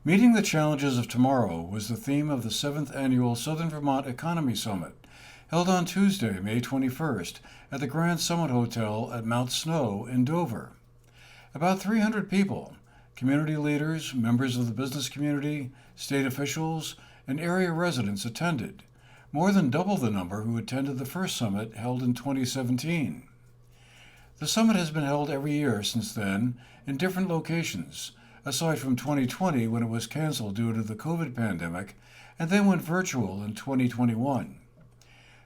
Meeting the Challenges of Tomorrow was the theme of the 7th Annual Southern Vermont Economic Summit, held on Tuesday, May 21st, at the Grand Summit Hotel at Mount Snow in Dover. About 300 people, community leaders, members of the business community, state officials, and area residents attended, more than double the number who attended the first summit held in 2017. The summit has been held every year since then in different locations, aside from 2020 when it was canceled due to the COVID pandemic, and then went virtual in 2021.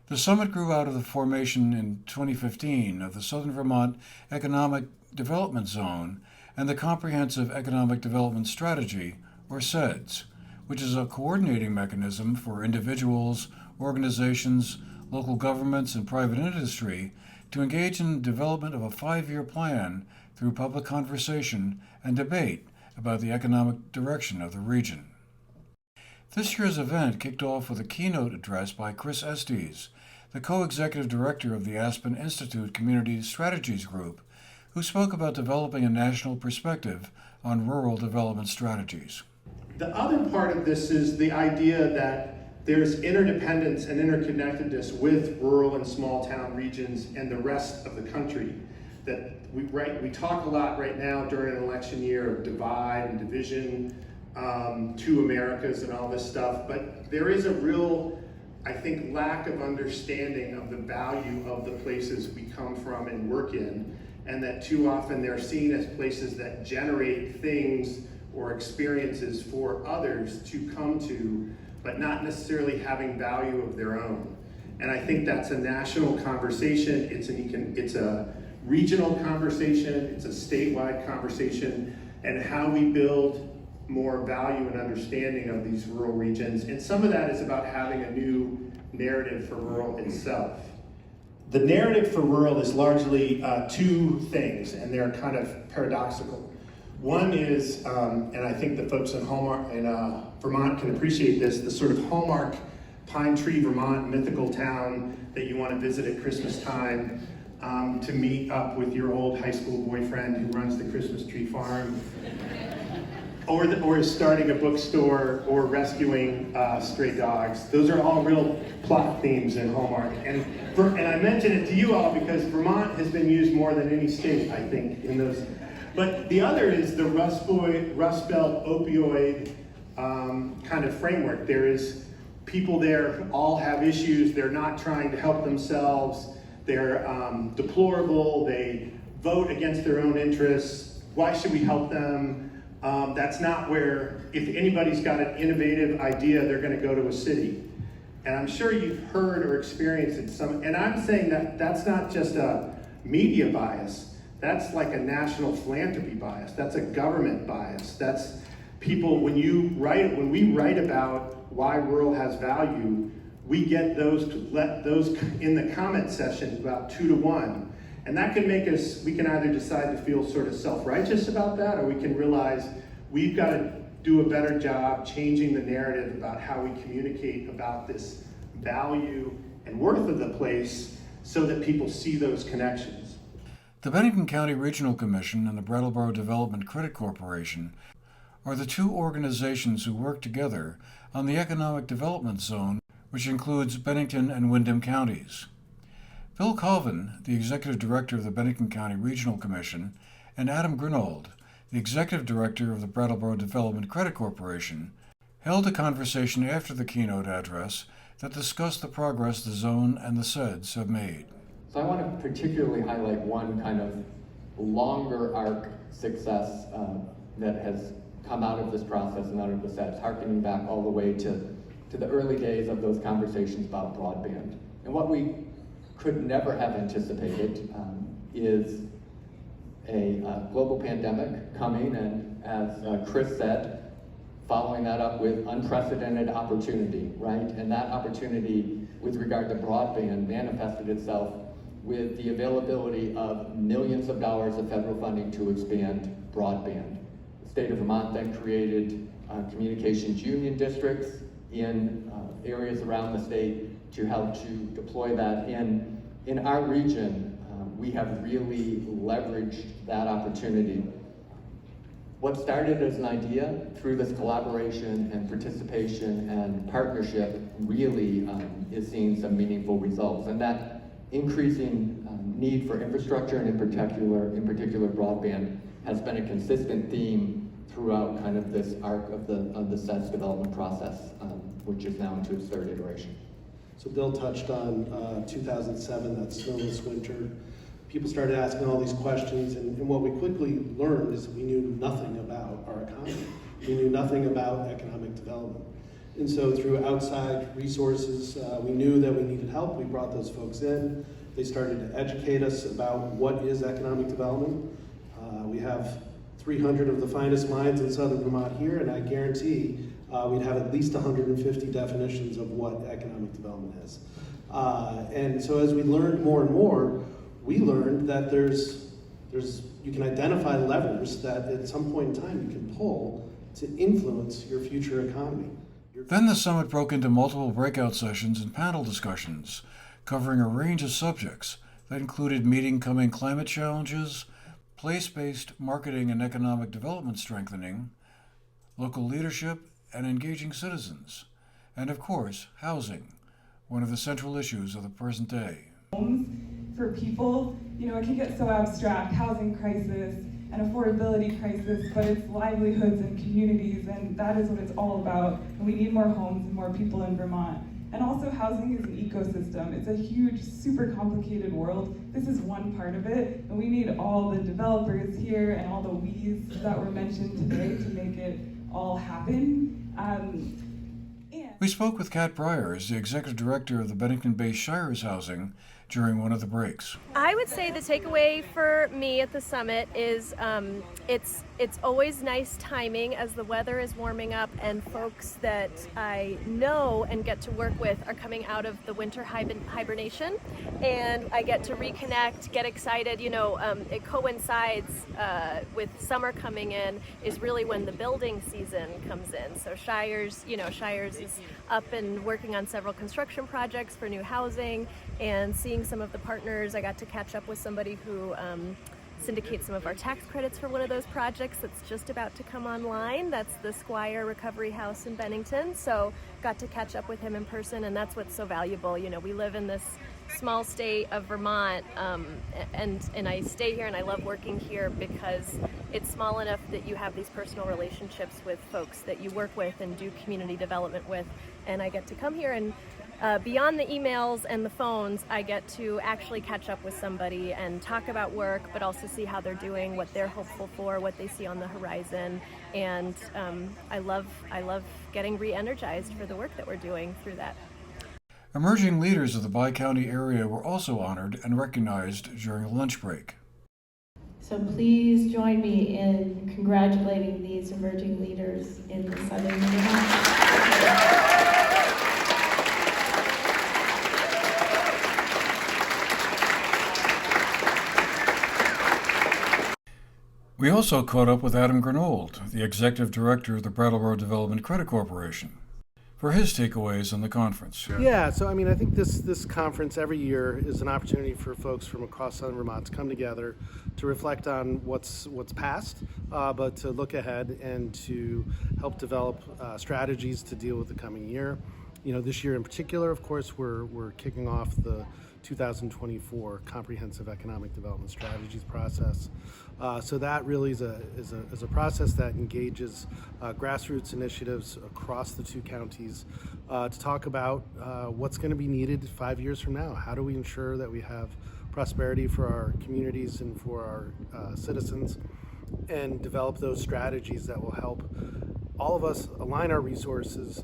The summit grew out of the formation in 2015 of the Southern Vermont Economic Development Zone and the Comprehensive Economic Development Strategy, or CEDS, which is a coordinating mechanism for individuals, organizations, local governments, and private industry to engage in the development of a 5-year plan through public conversation and debate about the economic direction of the region. This year's event kicked off with a keynote address by Chris Estes, the co-executive director of the Aspen Institute Community Strategies Group, who spoke about developing a national perspective on rural development strategies. The other part of this is the idea that there's interdependence and interconnectedness with rural and small town regions and the rest of the country. That we talk a lot right now during an election year of divide and division, two Americas and all this stuff, but there is a real, I think, lack of understanding of the value of the places we come from and work in, and that too often they're seen as places that generate things or experiences for others to come to, but not necessarily having value of their own. And I think that's a national conversation, it's a regional conversation, it's a statewide conversation, and how we build more value and understanding of these rural regions. And some of that is about having a new narrative for rural itself. The narrative for rural is largely two things, and they're kind of paradoxical. One is, and I think the folks in Vermont can appreciate this, the sort of hallmark Pine Tree, Vermont mythical town that you want to visit at Christmas time to meet up with your old high school boyfriend who runs the Christmas tree farm, or is starting a bookstore, or rescuing stray dogs. Those are all real plot themes in Hallmark. And I mention it to you all because Vermont has been used more than any state, I think, in those. But the other is the Rust Belt opioid kind of framework. There is people there who all have issues. They're not trying to help themselves. They're deplorable. They vote against their own interests. Why should we help them? That's not where, if anybody's got an innovative idea, they're going to go to a city. And I'm sure you've heard or experienced it some, and I'm saying that that's not just a media bias. That's like a national philanthropy bias. That's a government bias. That's people, when we write about why rural has value, we get those in the comment sessions about 2 to 1. And that can make us, we can either decide to feel sort of self-righteous about that, or we can realize we've got to do a better job changing the narrative about how we communicate about this value and worth of the place so that people see those connections. The Bennington County Regional Commission and the Brattleboro Development Credit Corporation are the two organizations who work together on the Economic Development Zone, which includes Bennington and Windham counties. Bill Colvin, the Executive Director of the Bennington County Regional Commission, and Adam Grinold, the Executive Director of the Brattleboro Development Credit Corporation, held a conversation after the keynote address that discussed the progress the zone and the CEDS have made. So I want to particularly highlight one kind of longer arc success that has come out of this process and out of the CEDS, harkening back all the way to the early days of those conversations about broadband. And what we could never have anticipated is a global pandemic coming, and as Chris said, following that up with unprecedented opportunity, right? And that opportunity with regard to broadband manifested itself with the availability of millions of dollars of federal funding to expand broadband. The state of Vermont then created communications union districts in areas around the state to help to deploy that. In our region, we have really leveraged that opportunity. what started as an idea through this collaboration and participation and partnership really is seeing some meaningful results. And that increasing need for infrastructure and in particular broadband has been a consistent theme throughout kind of this arc of the SETS development process, which is now into its third iteration. So Bill touched on 2007, that snowless winter. People started asking all these questions, and what we quickly learned is that we knew nothing about our economy. We knew nothing about economic development. And so through outside resources, we knew that we needed help. We brought those folks in. They started to educate us about what is economic development. We have 300 of the finest minds in Southern Vermont here, and I guarantee we'd have at least 150 definitions of what economic development is. And so as we learned more and more, we learned that you can identify levers that at some point in time you can pull to influence your future economy. Then the summit broke into multiple breakout sessions and panel discussions, covering a range of subjects that included meeting coming climate challenges, place-based marketing and economic development strengthening, local leadership, and engaging citizens, and of course, housing, one of the central issues of the present day. For people, it can get so abstract, housing crisis, an affordability crisis, but it's livelihoods and communities, and that is what it's all about. And we need more homes and more people in Vermont. And also housing is an ecosystem. It's a huge, super complicated world. This is one part of it, and we need all the developers here and all the we's that were mentioned today to make it all happen. We spoke with Kat Bryers, the executive director of the Bennington-based Shires Housing, during one of the breaks. I would say the takeaway for me at the summit is it's always nice timing as the weather is warming up and folks that I know and get to work with are coming out of the winter hibernation, and I get to reconnect, get excited. It coincides with summer coming in is really when the building season comes in. So Shires is up and working on several construction projects for new housing, and seeing some of the partners. I got to catch up with somebody who syndicates some of our tax credits for one of those projects that's just about to come online. That's the Squire Recovery House in Bennington. So got to catch up with him in person, and that's what's so valuable. We live in this small state of Vermont, and I stay here and I love working here because it's small enough that you have these personal relationships with folks that you work with and do community development with, and I get to come here and beyond the emails and the phones, I get to actually catch up with somebody and talk about work, but also see how they're doing, what they're hopeful for, what they see on the horizon. And I love getting re-energized for the work that we're doing through that. Emerging leaders of the Bi-County area were also honored and recognized during a lunch break. So please join me in congratulating these emerging leaders in the Southern Vermont. We also caught up with Adam Grenold, the executive director of the Brattleboro Development Credit Corporation, for his takeaways on the conference. Yeah, so I think this conference every year is an opportunity for folks from across Southern Vermont to come together to reflect on what's past, but to look ahead and to help develop strategies to deal with the coming year. This year in particular, of course, we're kicking off the 2024 Comprehensive Economic Development Strategies process. So that really is a process that engages grassroots initiatives across the two counties to talk about what's going to be needed 5 years from now. How do we ensure that we have prosperity for our communities and for our citizens, and develop those strategies that will help all of us align our resources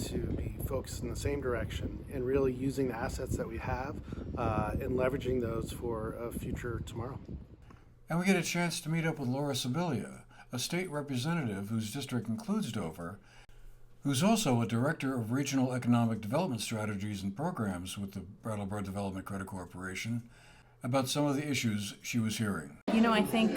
to be focused in the same direction and really using the assets that we have and leveraging those for a future tomorrow. And we get a chance to meet up with Laura Sibilia, a state representative whose district includes Dover, who's also a director of regional economic development strategies and programs with the Brattleboro Development Credit Corporation, about some of the issues she was hearing. I think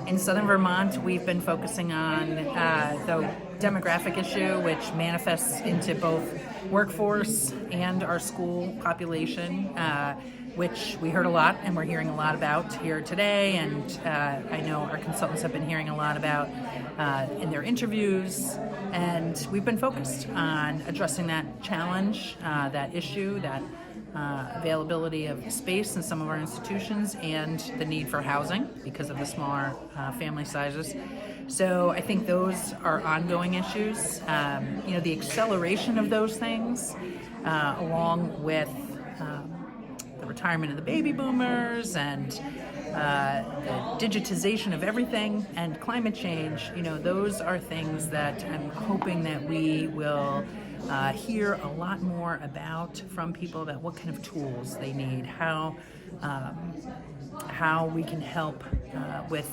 in Southern Vermont, we've been focusing on the demographic issue, which manifests into both workforce and our school population. which we heard a lot and we're hearing a lot about here today, and I know our consultants have been hearing a lot about in their interviews, and we've been focused on addressing that challenge, that issue, that availability of space in some of our institutions, and the need for housing because of the smaller family sizes. So I think those are ongoing issues. The acceleration of those things, along with the retirement of the baby boomers and the digitization of everything and climate change, those are things that I'm hoping that we will hear a lot more about from people, about what kind of tools they need, how we can help with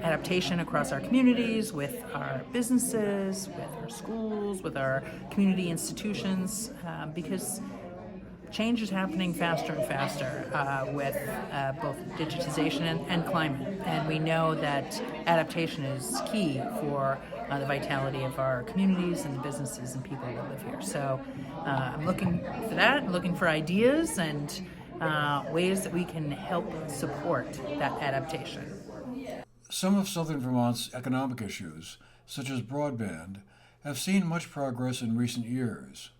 adaptation across our communities, with our businesses, with our schools, with our community institutions, because change is happening faster and faster with both digitization and climate. And we know that adaptation is key for the vitality of our communities and the businesses and people that live here. So I'm looking for that, looking for ideas and ways that we can help support that adaptation. Some of Southern Vermont's economic issues, such as broadband, have seen much progress in recent years.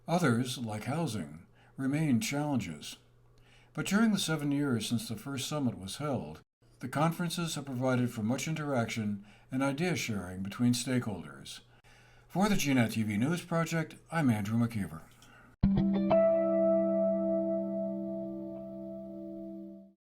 Others, like housing, remain challenges. But during the 7 years since the first summit was held, the conferences have provided for much interaction and idea sharing between stakeholders. For the GNAT-TV News Project, I'm Andrew McKeever.